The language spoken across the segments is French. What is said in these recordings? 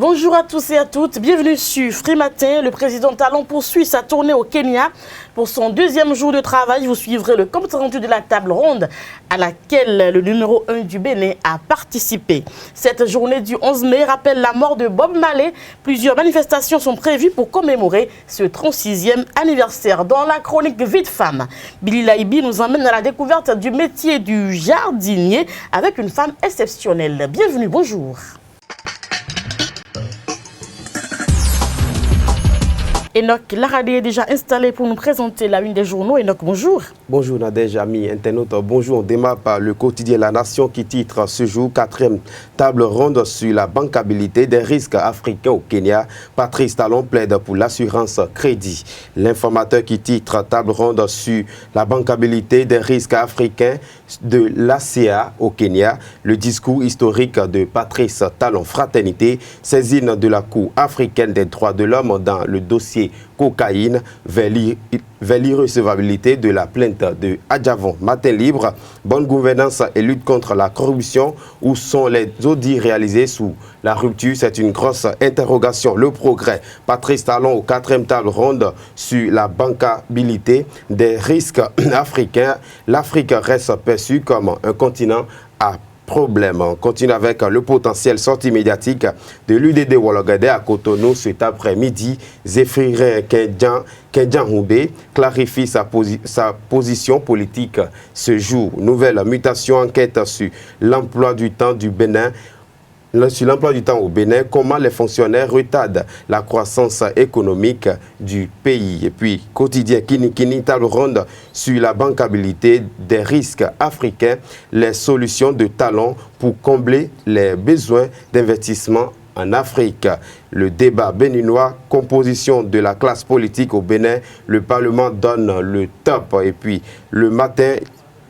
Bonjour à tous et à toutes, bienvenue sur Free Matin. Le président Talon poursuit sa tournée au Kenya. Pour son deuxième jour de travail, vous suivrez le compte rendu de la table ronde à laquelle le numéro 1 du Bénin a participé. Cette journée du 11 mai rappelle la mort de Bob Marley. Plusieurs manifestations sont prévues pour commémorer ce 36e anniversaire. Dans la chronique Vie de femme, Billy Laibi nous emmène à la découverte du métier du jardinier avec une femme exceptionnelle. Bienvenue, bonjour. Enoch Laradé est déjà installé pour nous présenter la une des journaux. Enoch, bonjour. Bonjour Nadège, amis internautes. Bonjour, on démarre par le quotidien La Nation qui titre ce jour 4e table ronde sur la bancabilité des risques africains au Kenya. Patrice Talon plaide pour l'assurance crédit. L'informateur qui titre table ronde sur la bancabilité des risques africains de l'ACA au Kenya. Le discours historique de Patrice Talon, fraternité, saisine de la Cour africaine des droits de l'homme dans le dossier cocaïne vers l'irrecevabilité de la plainte de Adjavon. Matin libre, bonne gouvernance et lutte contre la corruption. Où sont les audits réalisés sous la rupture? C'est une grosse interrogation. Le progrès. Patrice Talon au 4e table ronde sur la bancabilité des risques africains. L'Afrique reste perçue comme un continent à problème. On continue avec le potentiel sortie médiatique de l'UDD Wologade à Cotonou cet après-midi. Zéphirin Kedjan-Houbé clarifie sa position politique ce jour. Nouvelle mutation, enquête sur l'emploi du temps du Bénin. Sur l'emploi du temps au Bénin, comment les fonctionnaires retardent la croissance économique du pays. Et puis, quotidien Kini table ronde sur la bancabilité des risques africains, les solutions de talent pour combler les besoins d'investissement en Afrique. Le débat béninois, composition de la classe politique au Bénin, le Parlement donne le top. Et puis, le matin,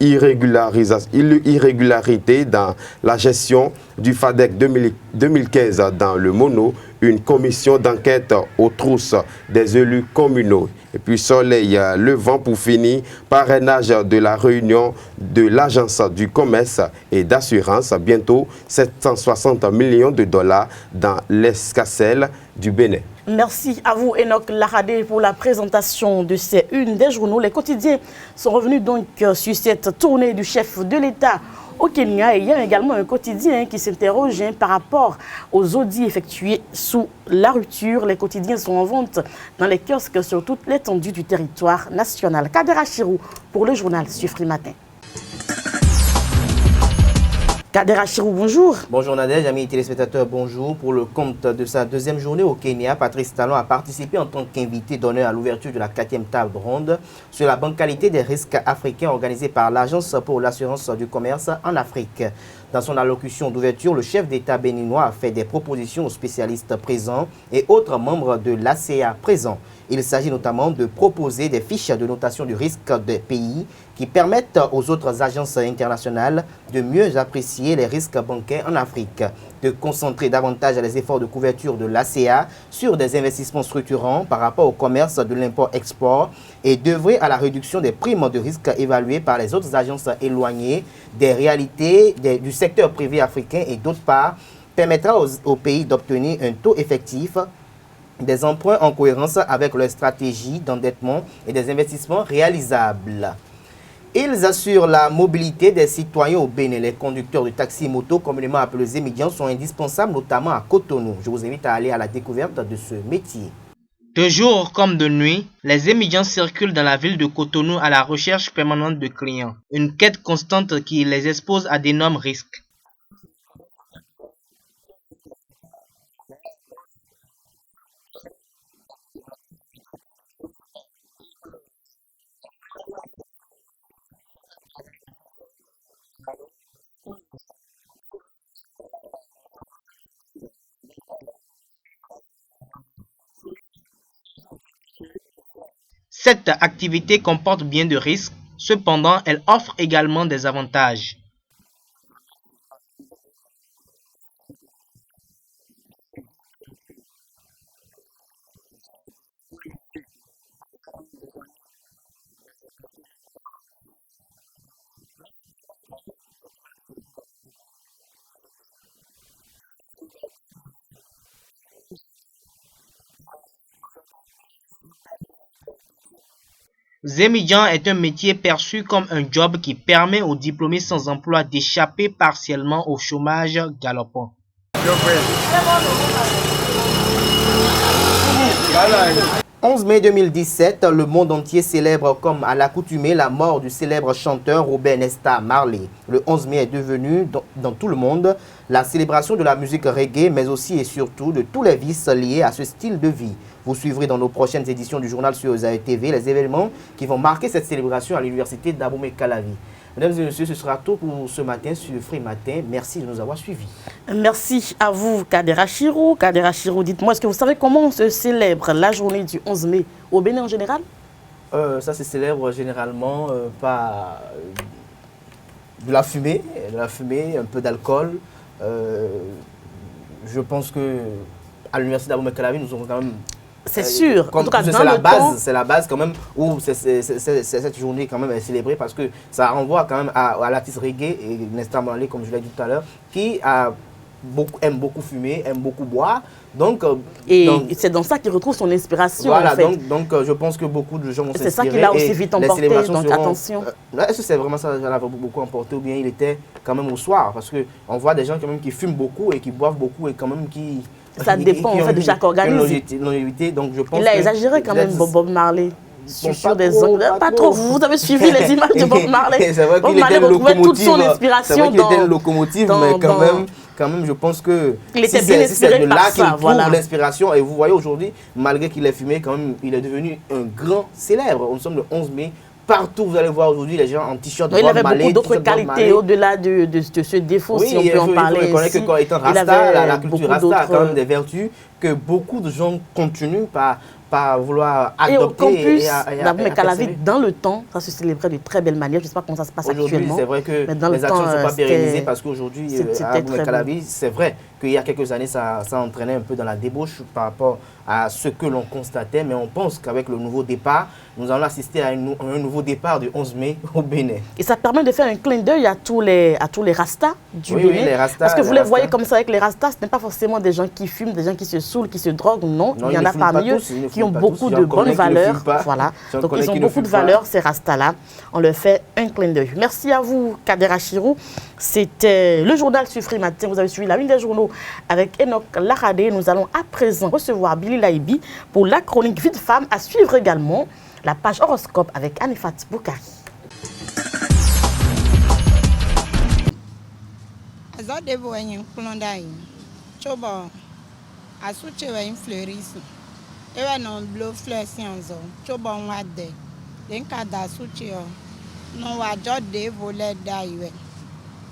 irrégularité dans la gestion du FADEC 2015 dans le Mono, une commission d'enquête aux trousses des élus communaux. Et puis soleil levant pour finir, parrainage de la réunion de l'Agence du commerce et d'assurance, bientôt 760 millions de dollars dans l'escarcelle du Bénin. Merci à vous, Enoch Laradé, pour la présentation de ces unes des journaux. Les quotidiens sont revenus donc sur cette tournée du chef de l'État au Kenya. Et il y a également un quotidien qui s'interroge par rapport aux audits effectués sous la rupture. Les quotidiens sont en vente dans les kiosques sur toute l'étendue du territoire national. Kadera Chirou pour le journal sur Free Matin. Kadera Chirou, bonjour. Bonjour Nadège, amis téléspectateurs, bonjour. Pour le compte de sa deuxième journée au Kenya, Patrice Talon a participé en tant qu'invité d'honneur à l'ouverture de la 4e table ronde sur la bancalité des risques africains organisée par l'Agence pour l'assurance du commerce en Afrique. Dans son allocution d'ouverture, le chef d'État béninois a fait des propositions aux spécialistes présents et autres membres de l'ACA présents. Il s'agit notamment de proposer des fiches de notation du risque des pays qui permettent aux autres agences internationales de mieux apprécier les risques bancaires en Afrique, de concentrer davantage les efforts de couverture de l'ACA sur des investissements structurants par rapport au commerce de l'import-export et d'œuvrer à la réduction des primes de risque évaluées par les autres agences éloignées des réalités du secteur privé africain et d'autre part permettra aux pays d'obtenir un taux effectif des emprunts en cohérence avec leur stratégie d'endettement et des investissements réalisables. Ils assurent la mobilité des citoyens au Bénin. Les conducteurs de taxi-moto, communément appelés émigrants, sont indispensables, notamment à Cotonou. Je vous invite à aller à la découverte de ce métier. De jour comme de nuit, les émigrants circulent dans la ville de Cotonou à la recherche permanente de clients. Une quête constante qui les expose à d'énormes risques. Cette activité comporte bien de risques, cependant elle offre également des avantages. Zémidjan est un métier perçu comme un job qui permet aux diplômés sans emploi d'échapper partiellement au chômage galopant. 11 mai 2017, le monde entier célèbre comme à l'accoutumée la mort du célèbre chanteur Robert Nesta Marley. Le 11 mai est devenu, dans tout le monde, la célébration de la musique reggae, mais aussi et surtout de tous les vices liés à ce style de vie. Vous suivrez dans nos prochaines éditions du journal sur Osaïe TV les événements qui vont marquer cette célébration à l'université d'Abomey-Calavi. Mesdames et messieurs, ce sera tout pour ce matin sur Free Matin. Merci de nous avoir suivis. Merci à vous, Kadera Chirou. Kadera Chirou, dites-moi, est-ce que vous savez comment se célèbre la journée du 11 mai au Bénin en général? Ça se célèbre généralement par de la fumée, un peu d'alcool. Je pense que à l'université d'Abomey-Calavi, nous aurons quand même... C'est sûr. En tout cas, c'est la base quand même où cette journée quand même est célébrée parce que ça renvoie quand même à l'artiste reggae et Nesta Marley, comme je l'ai dit tout à l'heure, qui aime beaucoup fumer, aime beaucoup boire. Donc c'est dans ça qu'il retrouve son inspiration. Voilà, en fait. donc je pense que beaucoup de gens vont s'inspirer. C'est ça qu'il a aussi vite emporté, donc attention. Est-ce que c'est vraiment ça qu'il a beaucoup emporté ou bien il était quand même au soir? Parce qu'on voit des gens quand même qui fument beaucoup et qui boivent beaucoup et quand même qui... Ça dépend en fait de chaque organisme. Donc je pense il a exagéré quand même Bob Marley. Sur des angles. Pas trop. Vous avez suivi les images de Bob Marley. C'est vrai qu'il était retrouvait toute son inspiration dans... était une locomotive, mais quand même, je pense que il était bien inspiré par ça. Voilà. L'inspiration. Et vous voyez aujourd'hui, malgré qu'il ait fumé, quand même, il est devenu un grand célèbre. Nous sommes le 11 mai. Partout, vous allez voir aujourd'hui les gens en t-shirt de Bob Marley. Il avait beaucoup d'autres qualités au-delà de ce défaut, si on peut en parler. Oui, il faut reconnaître que quand étant Rasta, la culture Rasta a quand même des vertus que beaucoup de gens continuent par vouloir adopter. Et au campus d'Abomey-Calavi, dans le temps, ça se célébrait de très belle manière. Je ne sais pas comment ça se passe actuellement. Aujourd'hui, c'est vrai que les actions ne sont pas pérennisées parce qu'aujourd'hui, à Abomey-Calavi, c'est vrai qu'il y a quelques années, ça entraînait un peu dans la débauche par rapport à ce que l'on constatait. Mais on pense qu'avec le nouveau départ, nous allons assister à un nouveau départ du 11 mai au Bénin. Et ça permet de faire un clin d'œil à tous les Rastas du Bénin. Oui, les Rastas. Parce que vous les voyez comme ça avec les Rastas, ce n'est pas forcément des gens qui fument, des gens qui se saoulent, qui se droguent. Non, il y en a parmi eux qui ont beaucoup de bonnes valeurs. Voilà. Donc ils ont beaucoup de valeurs, ces Rastas-là. On leur fait un clin d'œil. Merci à vous, Kadera Chirou. C'était le journal sur Free Matin. Vous avez suivi la une des journaux avec Enoch Laradé. Nous allons à présent recevoir Billy Laibi pour la chronique Vie de femme. À suivre également la page horoscope avec Anifat Boukari.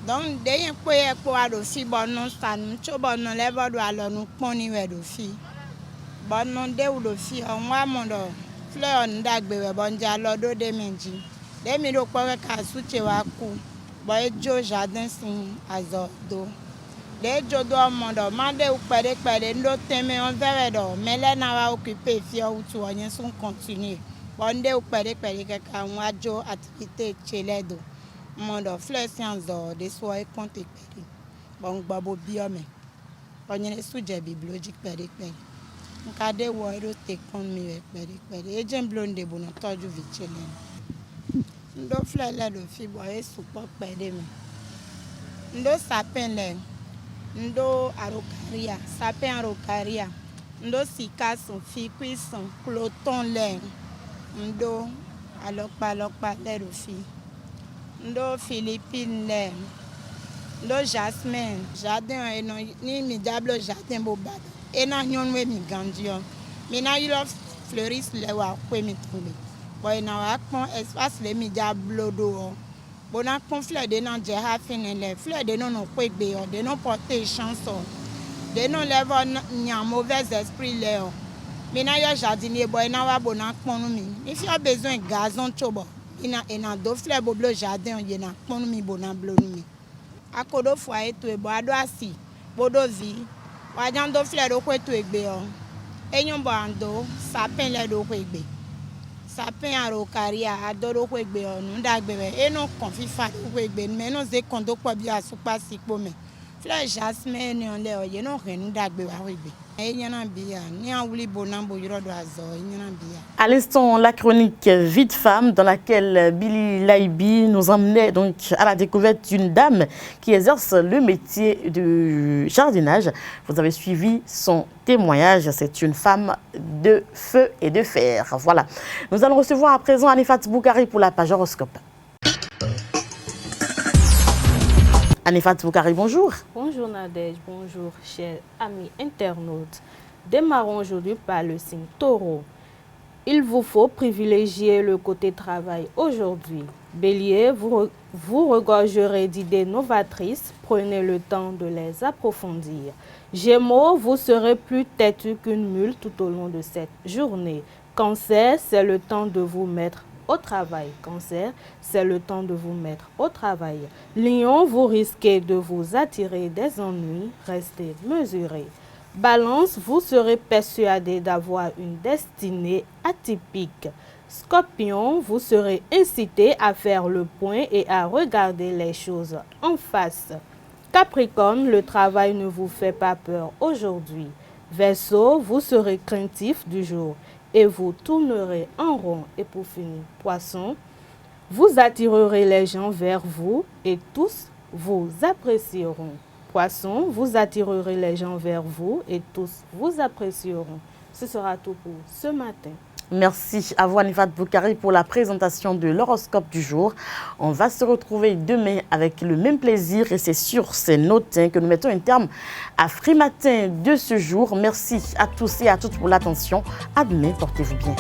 Donc, dès que vous avez un fi bon non stand, tu bon non les bon alors nous poni we do fi. Bon non de ou do fi on wa mon do. Fleur on dagbe we bon ja lo do de menji. De mi do kwa ka suche wa ku. Boy jo jardin sin azo do. De jo do mon do mande ou pere ndo teme on verre do. Mais là na wa occuper fi ou tu on son continuer. Bon de ou pere que ka wa jo activité chele do. Mondo fleur sciences de soie compte peri bon babo biome ponyene suje bibliologique peri nkade wo ero te kon mi peri ejem blonde bono toju vichelen ndo fleur la do fi bo e support peri me ndo sapin le ndo arocaria sapin arocaria ndo sika son fi cuisson cloton le ndo alokpa le do fi ndo Philippine le ndo Jasmine jardin eno ni mi diablo jardin bobada ena nyonwe mi gandio mi na you love fleuris le wa kwe mi tombe boy na wa pon espace le mi diablo do bona pon fleur de nan je ha fini le fleur de non kwe gbe o de non porter chanson de non level nya mauvais esprit le o mi na yo jardinier boy na wa bona pon mi if you have besoin gazon chobo ina do fleur boblo jardin yena pon mi bona blo mi akodo foyer to ebo ado asi bodo vi wajan do fleur do kwe to egbe o enyon bo ando sapin le do kwe egbe sapin arocaria ado do kwe egbe o nu dagbe we eno kon fifa do kwe egbe me no ze kon do po bi asupa sipo me Fleur jasmine on le oye no ren dagbe wa webe. Enyana biya ni awuli bonambo yoro do azo enyana biya. À l'instant, la chronique Vie de femme dans laquelle Billy Laibi nous emmenait donc à la découverte d'une dame qui exerce le métier de jardinage. Vous avez suivi son témoignage. C'est une femme de feu et de fer. Voilà. Nous allons recevoir à présent Anifat Boukari pour la page horoscope. Anifat Boukari, bonjour. Bonjour Nadège, bonjour chers amis internautes. Démarrons aujourd'hui par le signe Taureau. Il vous faut privilégier le côté travail aujourd'hui. Bélier, vous regorgerez d'idées novatrices, prenez le temps de les approfondir. Gémeaux, vous serez plus têtu qu'une mule tout au long de cette journée. Cancer, c'est le temps de vous mettre au travail. Cancer, c'est le temps de vous mettre au travail. Lion, vous risquez de vous attirer des ennuis, restez mesuré. Balance, vous serez persuadé d'avoir une destinée atypique. Scorpion, vous serez incité à faire le point et à regarder les choses en face. Capricorne, le travail ne vous fait pas peur aujourd'hui. Verseau, vous serez craintif du jour et vous tournerez en rond. Et pour finir, Poisson, vous attirerez les gens vers vous et tous vous apprécieront. Poisson, vous attirerez les gens vers vous et tous vous apprécieront. Ce sera tout pour ce matin. Merci à vous Anifat Boukari pour la présentation de l'horoscope du jour. On va se retrouver demain avec le même plaisir et c'est sur ces notes que nous mettons un terme à Frimatin de ce jour. Merci à tous et à toutes pour l'attention. À demain, portez-vous bien.